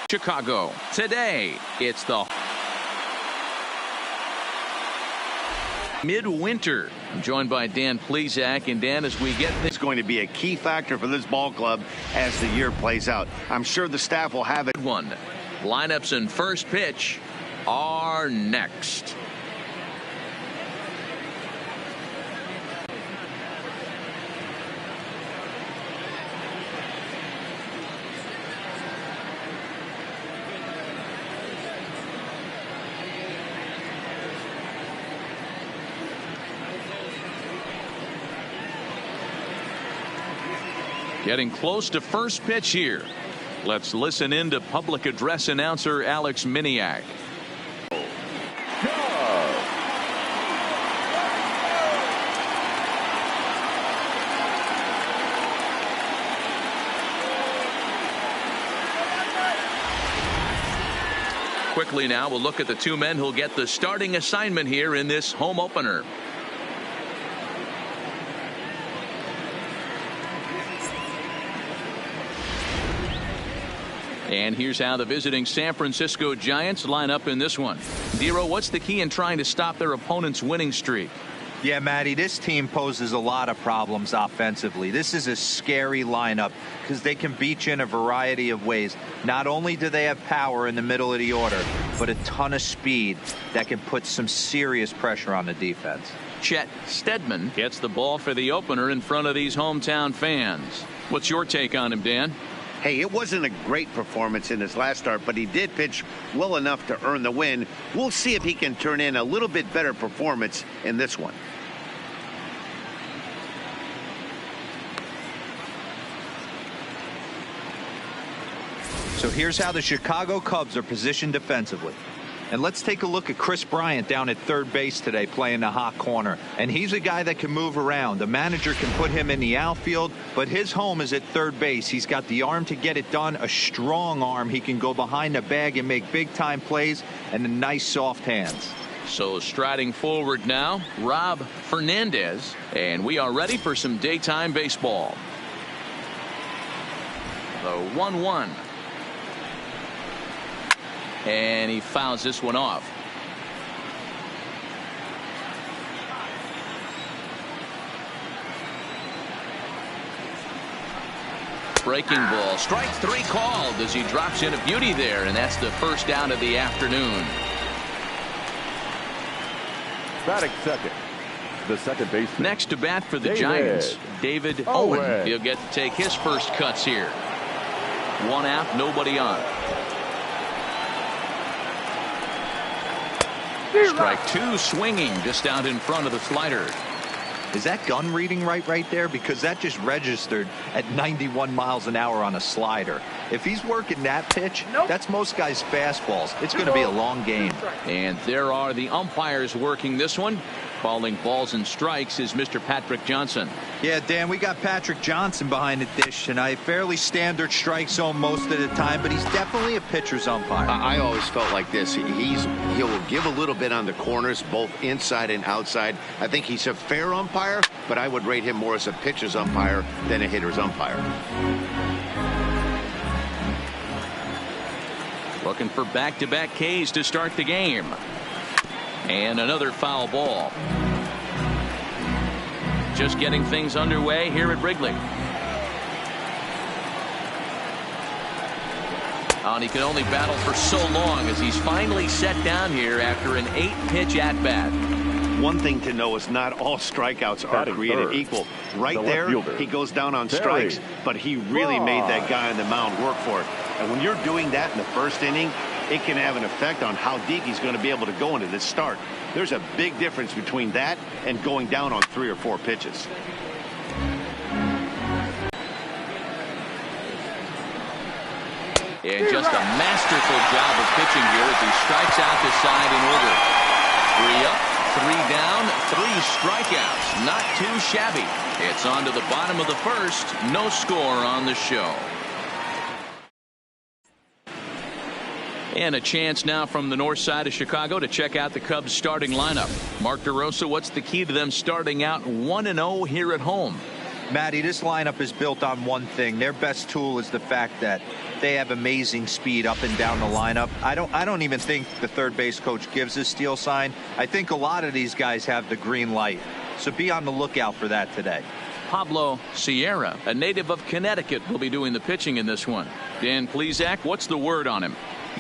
Chicago. Today, it's the midwinter. I'm joined by Dan Plesac. And Dan, as we get this, it's going to be a key factor for this ball club as the year plays out. I'm sure the staff will have it. One. Lineups and first pitch are next. Getting close to first pitch here. Let's listen in to public address announcer Alex Miniak. Quickly now, we'll look at the two men who'll get the starting assignment here in this home opener. And here's how the visiting San Francisco Giants line up in this one. Dero, what's the key in trying to stop their opponent's winning streak? Yeah, Matty, this team poses a lot of problems offensively. This is a scary lineup because they can beat you in a variety of ways. Not only do they have power in the middle of the order, but a ton of speed that can put some serious pressure on the defense. Chet Steadman gets the ball for the opener in front of these hometown fans. What's your take on him, Dan? Hey, it wasn't a great performance in his last start, but he did pitch well enough to earn the win. We'll see if he can turn in a little bit better performance in this one. So here's how the Chicago Cubs are positioned defensively. And let's take a look at Chris Bryant down at third base today playing the hot corner. And he's a guy that can move around. The manager can put him in the outfield, but his home is at third base. He's got the arm to get it done, a strong arm. He can go behind the bag and make big-time plays, and the nice soft hands. So striding forward now, Rob Fernandez. And we are ready for some daytime baseball. The 1-1. And he fouls this one off. Breaking ball. Strike three called as he drops in a beauty there. And that's the first down of the afternoon. Batting second. The second baseman. Next to bat for the Giants, David Owen. He'll get to take his first cuts here. One out, nobody on. Strike two, swinging just out in front of the slider. Is that gun reading right there? Because that just registered at 91 miles an hour on a slider. If he's working that pitch, that's most guys' fastballs. It's going to be a long game. And there are the umpires working this one. Calling balls and strikes is Mr. Patrick Johnson. Yeah, Dan, we got Patrick Johnson behind the dish tonight. Fairly standard strike zone most of the time, but he's definitely a pitcher's umpire. I always felt like this. He'll give a little bit on the corners, both inside and outside. I think he's a fair umpire, but I would rate him more as a pitcher's umpire than a hitter's umpire. Looking for back-to-back Ks to start the game. And another foul ball. Just getting things underway here at Wrigley. And he can only battle for so long as he's finally set down here after an 8-pitch at-bat. One thing to know is not all strikeouts are created equal. Right there, he goes down on strikes, but he really made that guy on the mound work for it. And when you're doing that in the first inning, it can have an effect on how deep he's going to be able to go into this start. There's a big difference between that and going down on 3 or 4 pitches. And just a masterful job of pitching here as he strikes out the side in order. 3 up, 3 down, 3 strikeouts. Not too shabby. It's on to the bottom of the first. No score on the show. And a chance now from the north side of Chicago to check out the Cubs starting lineup. Mark DeRosa, what's the key to them starting out 1-0 here at home? Matty, this lineup is built on one thing. Their best tool is the fact that they have amazing speed up and down the lineup. I don't even think the third base coach gives a steal sign. I think a lot of these guys have the green light. So be on the lookout for that today. Pablo Sierra, a native of Connecticut, will be doing the pitching in this one. Dan Plesac, what's the word on him?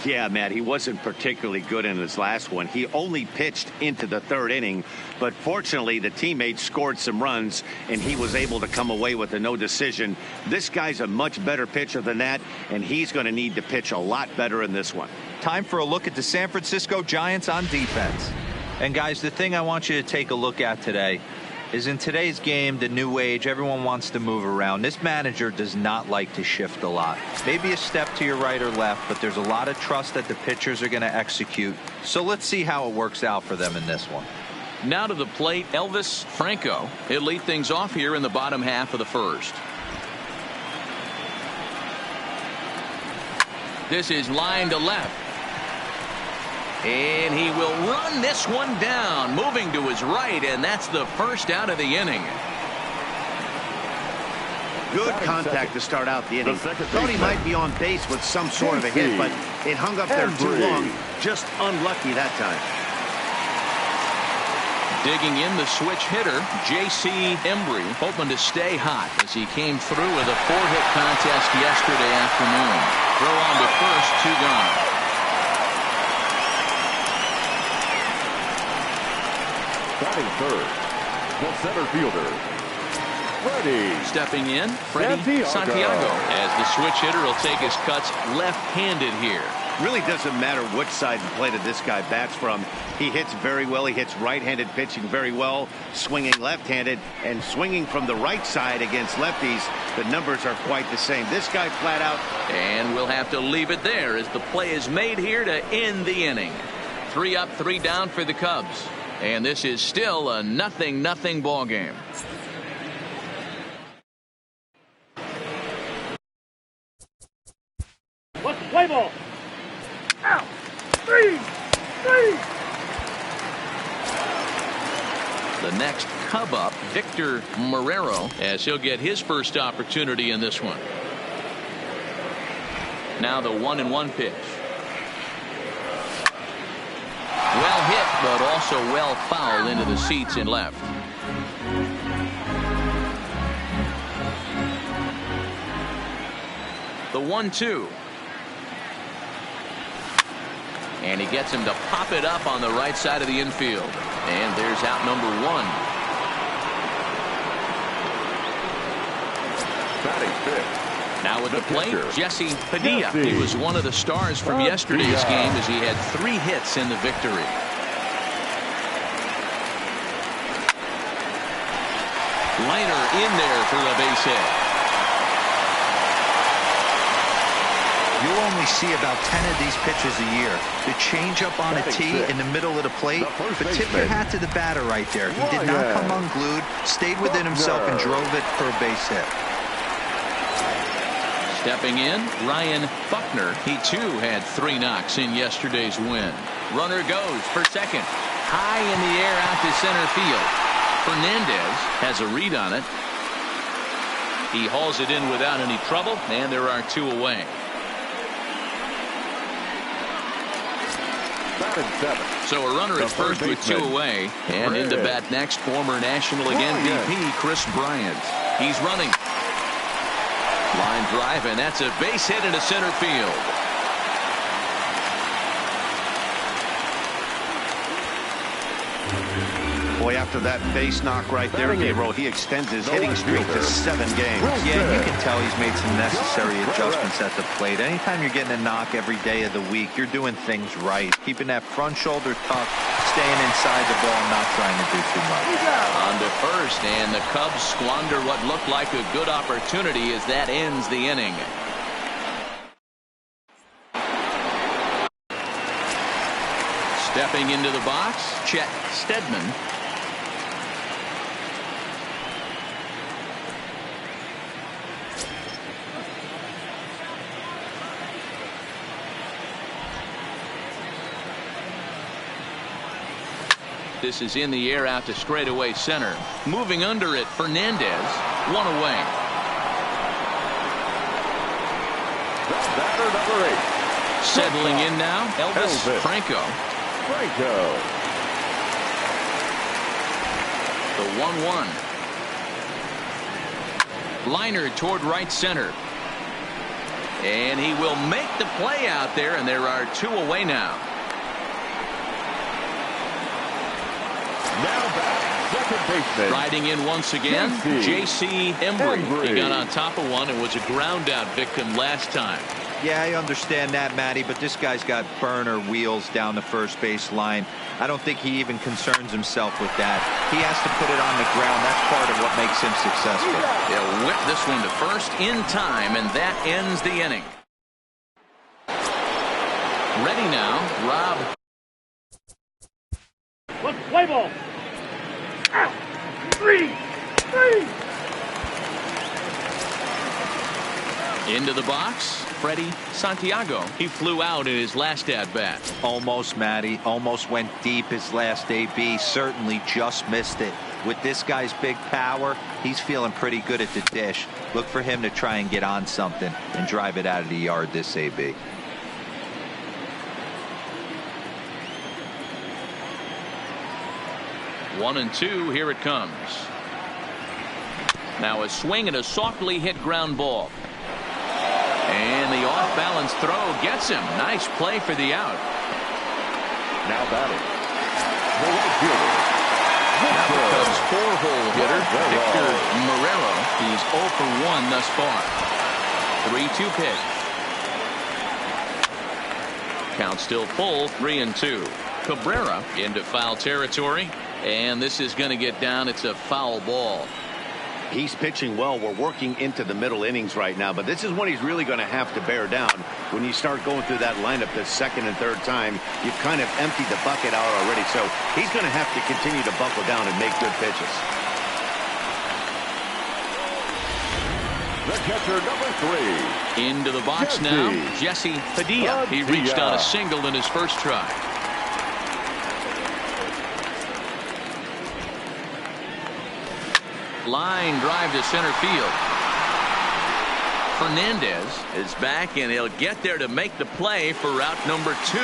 Yeah, Matt, he wasn't particularly good in his last one. He only pitched into the third inning, but fortunately the teammates scored some runs and he was able to come away with a no decision. This guy's a much better pitcher than that, and he's going to need to pitch a lot better in this one. Time for a look at the San Francisco Giants on defense. And guys, the thing I want you to take a look at today is in today's game, the new age, everyone wants to move around. This manager does not like to shift a lot. Maybe a step to your right or left, but there's a lot of trust that the pitchers are going to execute. So let's see how it works out for them in this one. Now to the plate, Elvis Franco. He'll lead things off here in the bottom half of the first. This is line to left. And he will run this one down, moving to his right, and that's the first out of the inning. Good contact to start out the inning. Thought he might be on base with some sort of a hit, but it hung up there too long. Just unlucky that time. Digging in the switch hitter, J.C. Embry, hoping to stay hot as he came through with a 4-hit contest yesterday afternoon. Throw on to first, 2 gone. Batting third, the center fielder, Freddie. Stepping in, Freddie Santiago, as the switch hitter will take his cuts left-handed here. Really doesn't matter which side of the plate this guy bats from. He hits very well. He hits right-handed pitching very well, swinging left-handed, and swinging from the right side against lefties. The numbers are quite the same. This guy flat out. And we'll have to leave it there as the play is made here to end the inning. 3 up, 3 down for the Cubs. And this is still a 0-0 ball game. What's the play ball? Out. 3. The next Cub up, Victor Marrero, as he'll get his first opportunity in this one. Now the 1-1 pitch. Well hit, but also well fouled into the seats in left. The 1-2. And he gets him to pop it up on the right side of the infield. And there's out number 1. Batting fifth. Now with the plate, Jesse Padilla. He was one of the stars from yesterday's game as he had 3 hits in the victory. Liner in there for a base hit. You'll only see about 10 of these pitches a year. The changeup on a tee in the middle of the plate, but tip your hat to the batter right there. He did not come unglued, stayed within himself, and drove it for a base hit. Stepping in, Ryan Buckner. He too had 3 knocks in yesterday's win. Runner goes for second. High in the air out to center field. Fernandez has a read on it. He hauls it in without any trouble, and there are 2 away. So a runner at first with 2 away. And into bat next, former National League MVP Chris Bryant. He's running. Line drive, and that's a base hit into center field. Boy, after that base knock right there, Gabriel, he extends his hitting streak to 7 games. Yeah, you can tell he's made some necessary adjustments at the plate. Anytime you're getting a knock every day of the week, you're doing things right. Keeping that front shoulder tucked, staying inside the ball, not trying to do too much. On to first, and the Cubs squander what looked like a good opportunity as that ends the inning. Stepping into the box, Chet Steadman. This is in the air out to straightaway center. Moving under it, Fernandez. one away. Batter number 8. Settling in now, Elvis Franco. The 1-1. Liner toward right center. And he will make the play out there, and there are 2 away now. Now back, second baseman. Riding in once again, J.C. Embry. He got on top of one and was a ground out victim last time. Yeah, I understand that, Matty, but this guy's got burner wheels down the first base line. I don't think he even concerns himself with that. He has to put it on the ground. That's part of what makes him successful. He'll whip this one to first in time, and that ends the inning. Ready now, Rob. Let's play ball. Out. 3. Into the box, Freddie Santiago. He flew out in his last at-bat. Almost, Matty. Almost went deep his last AB. Certainly just missed it. With this guy's big power, he's feeling pretty good at the dish. Look for him to try and get on something and drive it out of the yard this AB. One and two, here it comes. Now a swing and a softly hit ground ball. And the off-balance throw gets him. Nice play for the out. Now batting, the right fielder. Now the Cubs' 4-hole hitter, Victor Marrero. He's 0 for 1 thus far. 3-2 pitch. Count still full, 3-2. Cabrera into foul territory. And this is going to get down. It's a foul ball. He's pitching well. We're working into the middle innings right now, but this is when he's really going to have to bear down. When you start going through that lineup the second and third time, you've kind of emptied the bucket out already. So he's going to have to continue to buckle down and make good pitches. The catcher, number 3. Into the box now, Jesse Padilla. He reached on a single in his first try. Line drive to center field. Fernandez is back, and he'll get there to make the play for route number 2.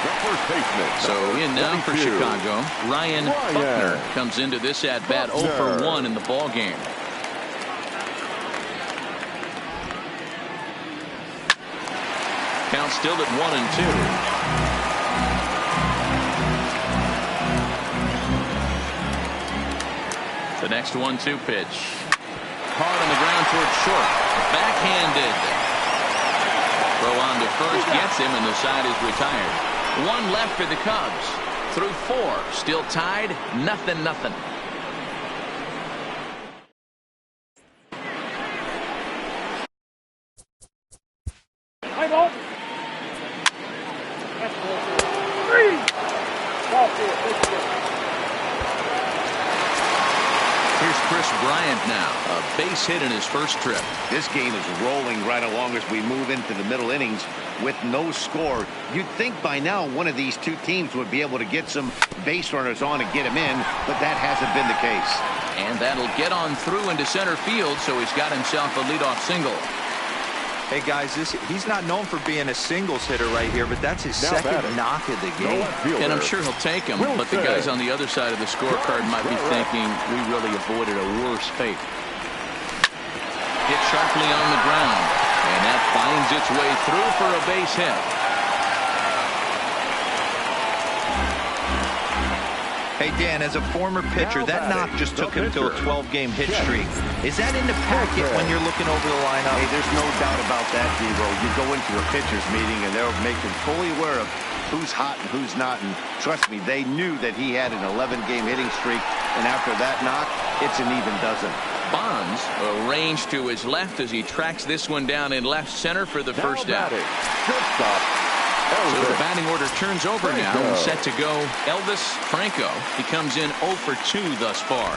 The first baseman. So in now for Chicago, Ryan Buckner comes into this at bat 0 for 1 in the ball game. Count still at 1-2. The next 1-2 pitch. Hard on the ground towards short. Backhanded. Throw on to first gets him, and the side is retired. 1 left for the Cubs. Through 4. Still tied. 0-0. High ball. That's ball 3. Ball 4. Here's Chris Bryant now. A base hit in his first trip. This game is rolling right along as we move into the middle innings with no score. You'd think by now one of these two teams would be able to get some base runners on and get him in, but that hasn't been the case. And that'll get on through into center field, so he's got himself a leadoff single. Hey, guys, he's not known for being a singles hitter right here, but that's his second knock of the game. And I'm sure he'll take him, but the guys on the other side of the scorecard might be thinking we really avoided a worse fate. Hit sharply on the ground, and that finds its way through for a base hit. Hey, Dan, as a former pitcher, that knock just took him to a 12-game hit streak. Is that in the packet when you're looking over the lineup? Hey, there's no doubt about that, D-Roll. You go into a pitcher's meeting, and they'll make him fully aware of who's hot and who's not. And trust me, they knew that he had an 11-game hitting streak. And after that knock, it's an even dozen. Bonds arranged to his left as he tracks this one down in left center for the first out. Good stop. So the batting order turns over now and set to go. Elvis Franco. He comes in 0 for 2 thus far.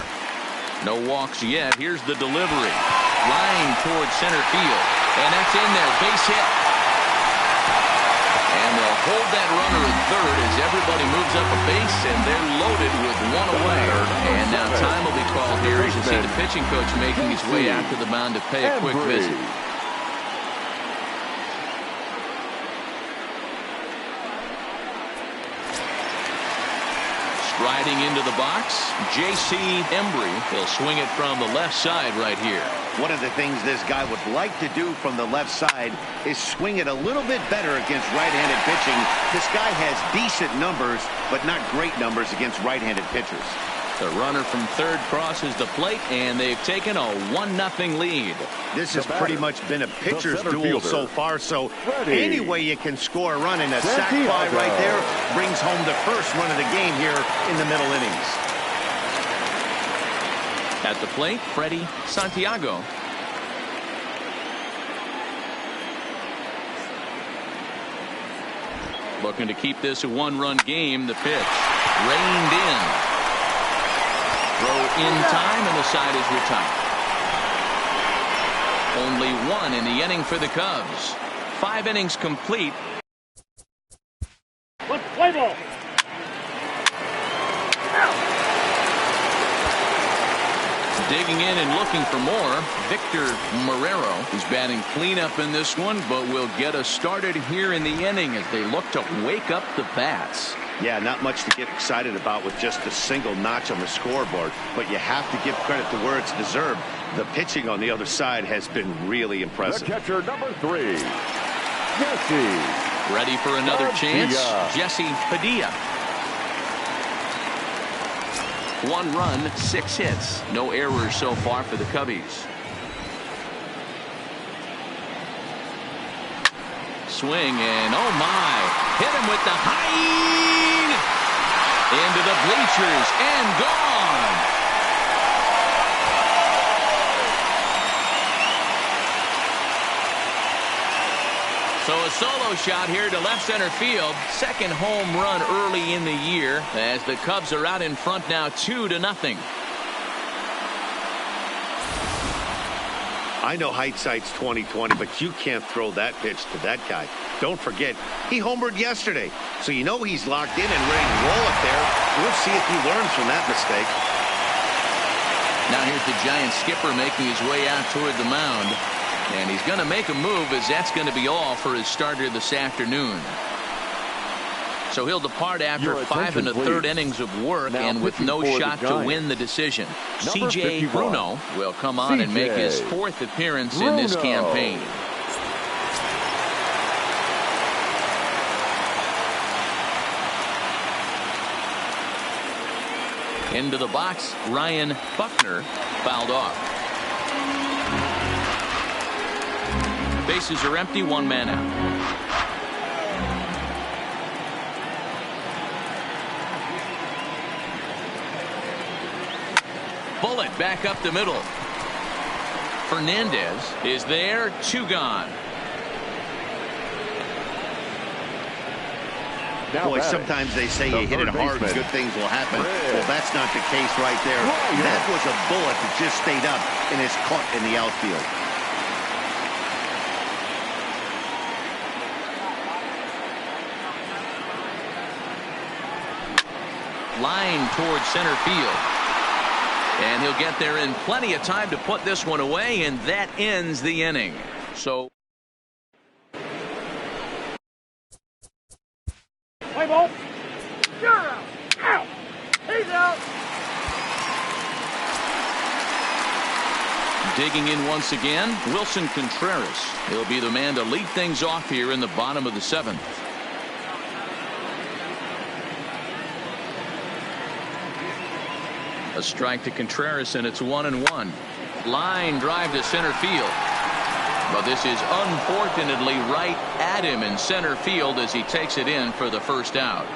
No walks yet. Here's the delivery. Line towards center field. And that's in there. Base hit. And they'll hold that runner at third as everybody moves up a base, and they're loaded with one away. And now time will be called here as you see the pitching coach making his way out to the mound to pay a quick visit. Riding into the box, J.C. Embry. He'll swing it from the left side right here. One of the things this guy would like to do from the left side is swing it a little bit better against right-handed pitching. This guy has decent numbers, but not great numbers against right-handed pitchers. The runner from third crosses the plate, and they've taken a 1-0 lead. This has pretty much been a pitcher's duel so far, so any way you can score a run, and a sac fly right there brings home the first run of the game here in the middle innings. At the plate, Freddie Santiago. Looking to keep this a one-run game. The pitch reined in. Throw in time, and the side is retired. Only one in the inning for the Cubs. 5 innings complete. Let's play ball. Digging in and looking for more, Victor Marrero, who's batting cleanup in this one, but will get us started here in the inning as they look to wake up the bats. Yeah, not much to get excited about with just a single notch on the scoreboard, but you have to give credit to where it's deserved. The pitching on the other side has been really impressive. The catcher, number 3, Jesse. Ready for another chance? Jesse Padilla. 1 run, 6 hits. No errors so far for the Cubbies. Swing, and oh my, hit him with the high into the bleachers and gone. So a solo shot here to left center field. Second home run early in the year as the Cubs are out in front now 2-0. I know hindsight's 20/20, but you can't throw that pitch to that guy. Don't forget, he homered yesterday, so you know he's locked in and ready to roll it there. We'll see if he learns from that mistake. Now here's the Giant skipper making his way out toward the mound, and he's going to make a move as that's going to be all for his starter this afternoon. So he'll depart after 5 1/3 innings of work and with no shot to win the decision. C.J. Bruno will come on and make his 4th appearance in this campaign. Into the box, Ryan Buckner fouled off. Bases are empty, 1 man out. Bullet back up the middle. Fernandez is there, 2 gone. Boy, sometimes they say you hit it hard and good things will happen. Well, that's not the case right there. That was a bullet that just stayed up and is caught in the outfield. Line towards center field. And he'll get there in plenty of time to put this one away, and that ends the inning. So Play ball. You're out. Out. He's out. digging in once again, Wilson Contreras. He'll be the man to lead things off here in the bottom of the 7th. A strike to Contreras, and it's 1-1. Line drive to center field. But this is unfortunately right at him in center field as he takes it in for the first out.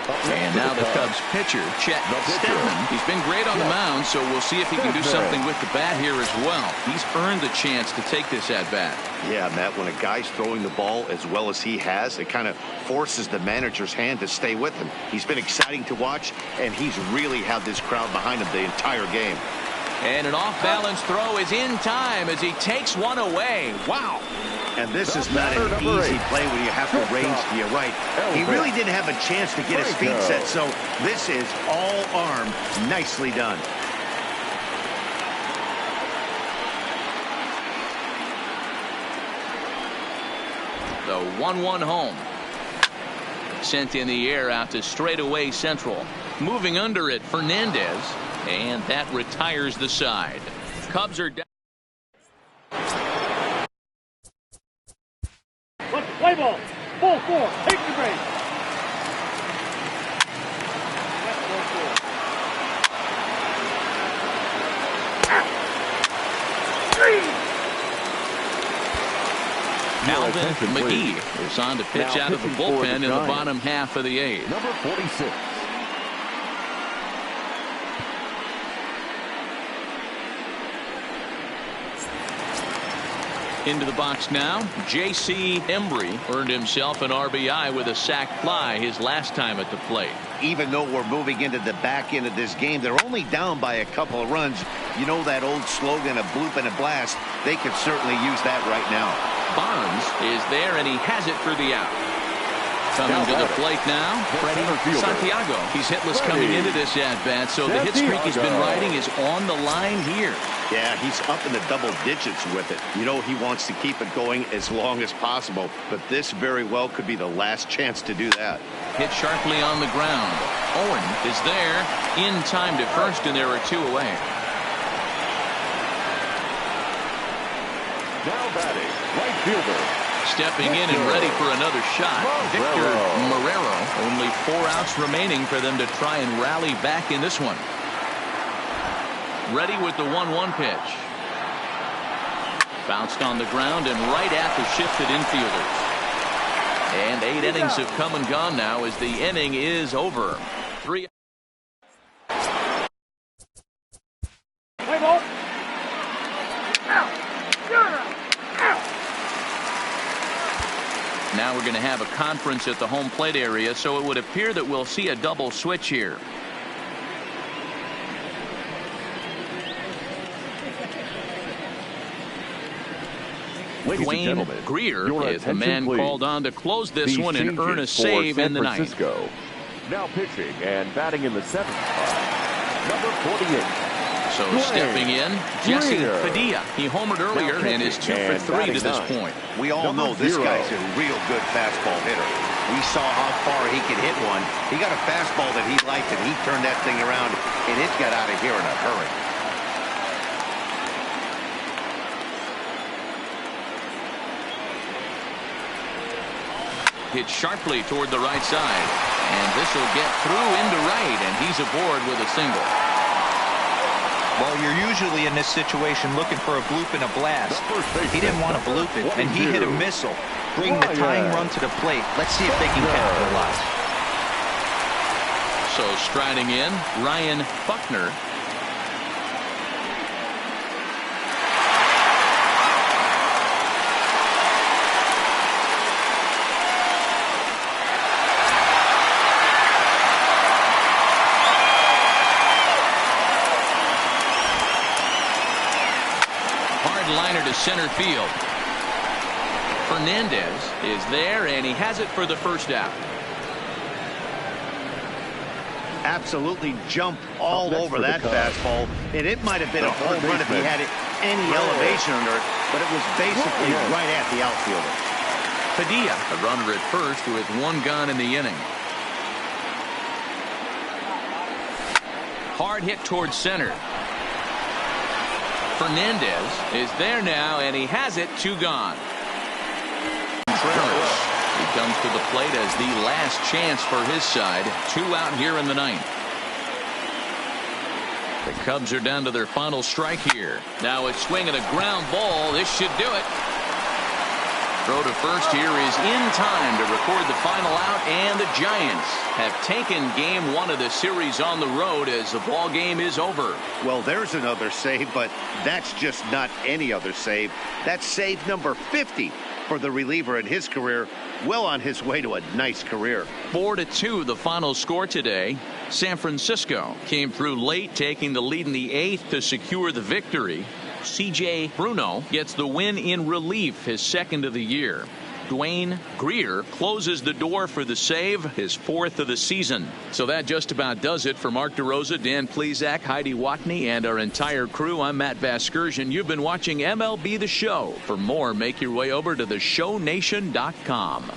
And now the Cubs pitcher, Chet Steadman. He's been great on the mound, so we'll see if he can do something with the bat here as well. He's earned the chance to take this at bat. Yeah, Matt, when a guy's throwing the ball as well as he has, it kind of forces the manager's hand to stay with him. He's been exciting to watch, and he's really had this crowd behind him the entire game. And an off-balance throw is in time as he takes one away. Wow. And this is not an easy play when you have to range to your right. He really didn't have a chance to get his feet set, so this is all arm. Nicely done. The 1-1 home. Sent in the air out to straightaway central. Moving under it, Fernandez. And that retires the side. Cubs are down. Let's play ball. Ball 4. Take the base. Alvin McGee is on to pitch out of the bullpen in the bottom half of the 8th. Number 46. Into the box now. J.C. Embry earned himself an RBI with a sac fly his last time at the plate. Even though we're moving into the back end of this game, they're only down by a couple of runs. You know that old slogan, a bloop and a blast. They could certainly use that right now. Barnes is there, and he has it for the out. Coming to the plate now, Freddie Santiago. He's hitless coming into this at-bat, so the hit streak he's been riding is on the line here. Yeah, he's up in the double digits with it. You know he wants to keep it going as long as possible, but this very well could be the last chance to do that. Hit sharply on the ground. Owen is there, in time to first, and there are 2 away. Now batting, right fielder. Stepping in and ready for another shot, Victor Marrero. Only 4 outs remaining for them to try and rally back in this one. Ready with the 1-1 pitch. Bounced on the ground and right at the shifted infielders. And 8 innings have come and gone now as the inning is over. 3. Play ball. Out. Now we're going to have a conference at the home plate area, so it would appear that we'll see a double switch here. Dwayne Greer is the man called on to close this one and earn a save in the ninth. Now pitching and batting in the 7th spot, number 48. So stepping in, Jesse Padilla. He homered earlier and is 2 for 3 to this point. We all know this guy's a real good fastball hitter. We saw how far he could hit one. He got a fastball that he liked, and he turned that thing around, and it got out of here in a hurry. Hit sharply toward the right side, and this will get through into right, and he's aboard with a single. Well, you're usually in this situation looking for a bloop and a blast. He didn't want to bloop it, and he hit a missile. Bring the tying run to the plate. Let's see if they can capitalize. So striding in, Ryan Buckner. Liner to center field. Fernandez is there, and he has it for the first out. Absolutely jumped all over that fastball, and it might have been a home run if he had it any elevation under it, but it was basically right at the outfielder. Padilla, a runner at first with 1 gone in the inning. Hard hit towards center. Fernandez is there now, and he has it, 2 gone. Contreras, he comes to the plate as the last chance for his side. 2 out here in the 9th. The Cubs are down to their final strike here. Now a swing and a ground ball. This should do it. Throw to first here is in time to record the final out, and the Giants have taken game 1 of the series on the road as the ball game is over. Well, there's another save, but that's just not any other save. That's save number 50 for the reliever in his career. Well on his way to a nice career. 4-2 the final score today. San Francisco came through late, taking the lead in the 8th to secure the victory. C.J. Bruno gets the win in relief, his second of the year. Dwayne Greer closes the door for the save, his fourth of the season. So that just about does it for Mark DeRosa, Dan Plesac, Heidi Watney, and our entire crew. I'm Matt Vasgersian. You've been watching MLB The Show. For more, make your way over to theshownation.com.